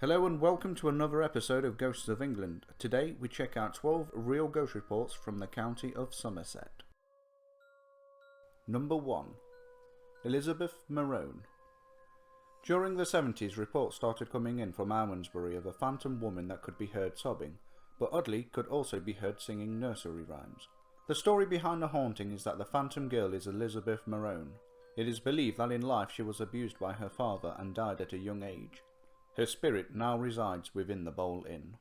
Hello and welcome to another episode of Ghosts of England. Today we check out 12 real ghost reports from the county of Somerset. Number 1. Elizabeth Marone. During the 70s, reports started coming in from Almondsbury of a phantom woman that could be heard sobbing, but oddly could also be heard singing nursery rhymes. The story behind the haunting is that the phantom girl is Elizabeth Marone. It is believed that in life she was abused by her father and died at a young age. Her spirit now resides within the Bowl Inn.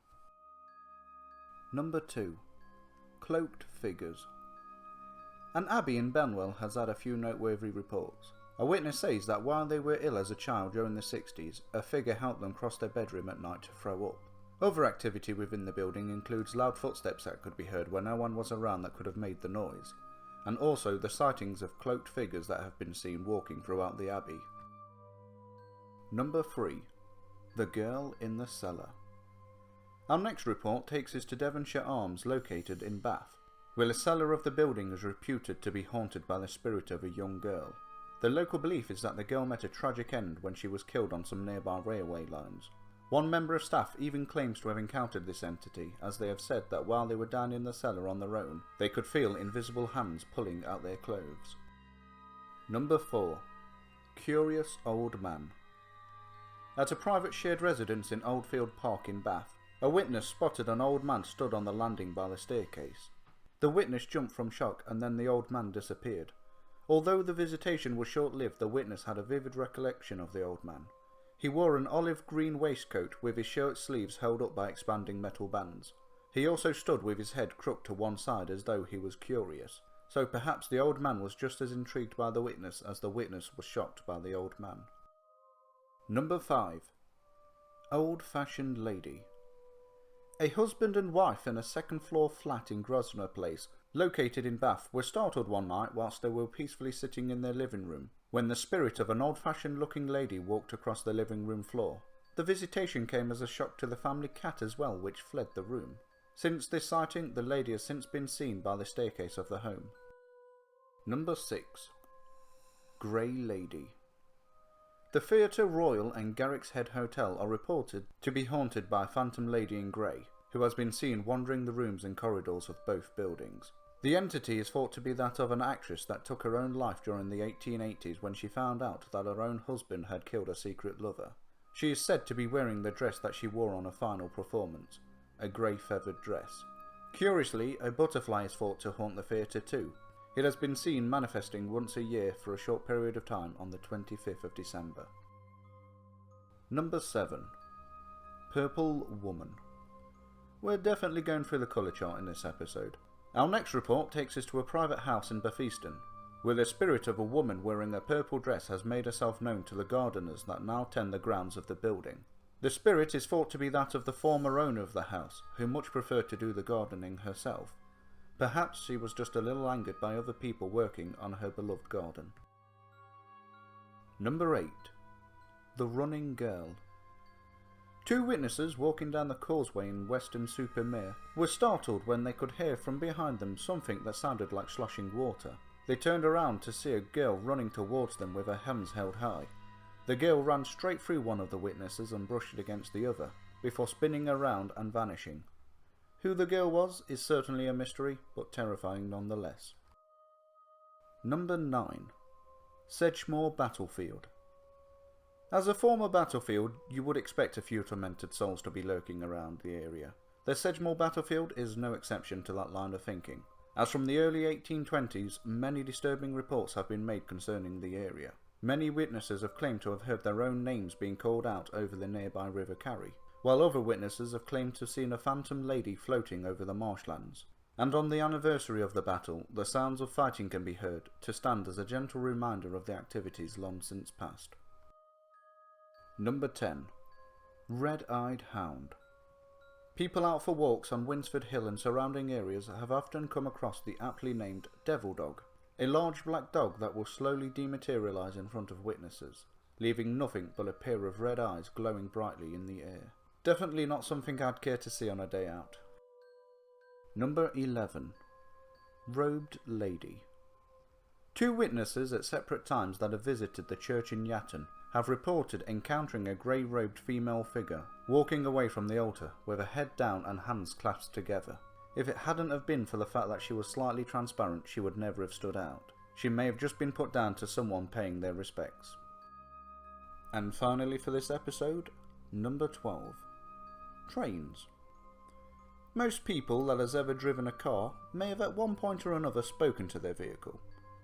Number 2. Cloaked Figures. An abbey in Benwell has had a few noteworthy reports. A witness says that while they were ill as a child during the 60s, a figure helped them cross their bedroom at night to throw up. Other activity within the building includes loud footsteps that could be heard when no one was around that could have made the noise, and also the sightings of cloaked figures that have been seen walking throughout the abbey. Number 3. The Girl in the Cellar. Our next report takes us to Devonshire Arms, located in Bath, where the cellar of the building is reputed to be haunted by the spirit of a young girl. The local belief is that the girl met a tragic end when she was killed on some nearby railway lines. One member of staff even claims to have encountered this entity, as they have said that while they were down in the cellar on their own, they could feel invisible hands pulling at their clothes. Number 4. Curious Old Man. At a private shared residence in Oldfield Park in Bath, a witness spotted an old man stood on the landing by the staircase. The witness jumped from shock and then the old man disappeared. Although the visitation was short-lived, the witness had a vivid recollection of the old man. He wore an olive green waistcoat with his shirt sleeves held up by expanding metal bands. He also stood with his head crooked to one side as though he was curious, so perhaps the old man was just as intrigued by the witness as the witness was shocked by the old man. Number 5. Old-Fashioned Lady. A husband and wife in a second-floor flat in Grosvenor Place, located in Bath, were startled one night whilst they were peacefully sitting in their living room, when the spirit of an old-fashioned looking lady walked across the living room floor. The visitation came as a shock to the family cat as well, which fled the room. Since this sighting, the lady has since been seen by the staircase of the home. Number 6. Grey Lady. The Theatre Royal and Garrick's Head Hotel are reported to be haunted by a phantom lady in grey, who has been seen wandering the rooms and corridors of both buildings. The entity is thought to be that of an actress that took her own life during the 1880s when she found out that her own husband had killed a secret lover. She is said to be wearing the dress that she wore on her final performance, a grey feathered dress. Curiously, a butterfly is thought to haunt the theatre too. It has been seen manifesting once a year for a short period of time on the 25th of December. Number 7. Purple Woman. We're definitely going through the colour chart in this episode. Our next report takes us to a private house in Batheaston, where the spirit of a woman wearing a purple dress has made herself known to the gardeners that now tend the grounds of the building. The spirit is thought to be that of the former owner of the house, who much preferred to do the gardening herself. Perhaps she was just a little angered by other people working on her beloved garden. Number 8. The Running Girl. Two witnesses walking down the causeway in Weston-super-Mare were startled when they could hear from behind them something that sounded like sloshing water. They turned around to see a girl running towards them with her hands held high. The girl ran straight through one of the witnesses and brushed against the other, before spinning around and vanishing. Who the girl was is certainly a mystery, but terrifying nonetheless. Number 9. Sedgemoor Battlefield. As a former battlefield, you would expect a few tormented souls to be lurking around the area. The Sedgemoor Battlefield is no exception to that line of thinking, as from the early 1820s, many disturbing reports have been made concerning the area. Many witnesses have claimed to have heard their own names being called out over the nearby River Carry, while other witnesses have claimed to have seen a phantom lady floating over the marshlands. And on the anniversary of the battle, the sounds of fighting can be heard, to stand as a gentle reminder of the activities long since past. Number 10. Red-Eyed Hound. People out for walks on Winsford Hill and surrounding areas have often come across the aptly named Devil Dog, a large black dog that will slowly dematerialise in front of witnesses, leaving nothing but a pair of red eyes glowing brightly in the air. Definitely not something I'd care to see on a day out. Number 11. Robed Lady. Two witnesses at separate times that have visited the church in Yatton have reported encountering a grey-robed female figure walking away from the altar with her head down and hands clasped together. If it hadn't have been for the fact that she was slightly transparent, she would never have stood out. She may have just been put down to someone paying their respects. And finally for this episode, number 12. Trains. Most people that has ever driven a car may have at one point or another spoken to their vehicle.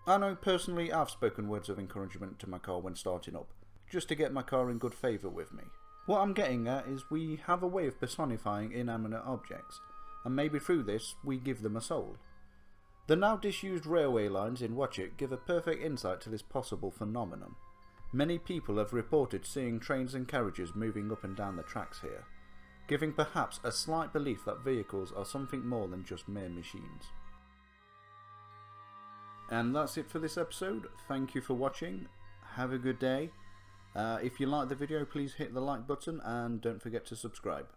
I know personally I've spoken words of encouragement to my car when starting up, just to get my car in good favour with me. What I'm getting at is we have a way of personifying inanimate objects, and maybe through this we give them a soul. The now disused railway lines in Watchet give a perfect insight to this possible phenomenon. Many people have reported seeing trains and carriages moving up and down the tracks here, giving perhaps a slight belief that vehicles are something more than just mere machines. And that's it for this episode. Thank you for watching. Have a good day. If you like the video, please hit the like button and don't forget to subscribe.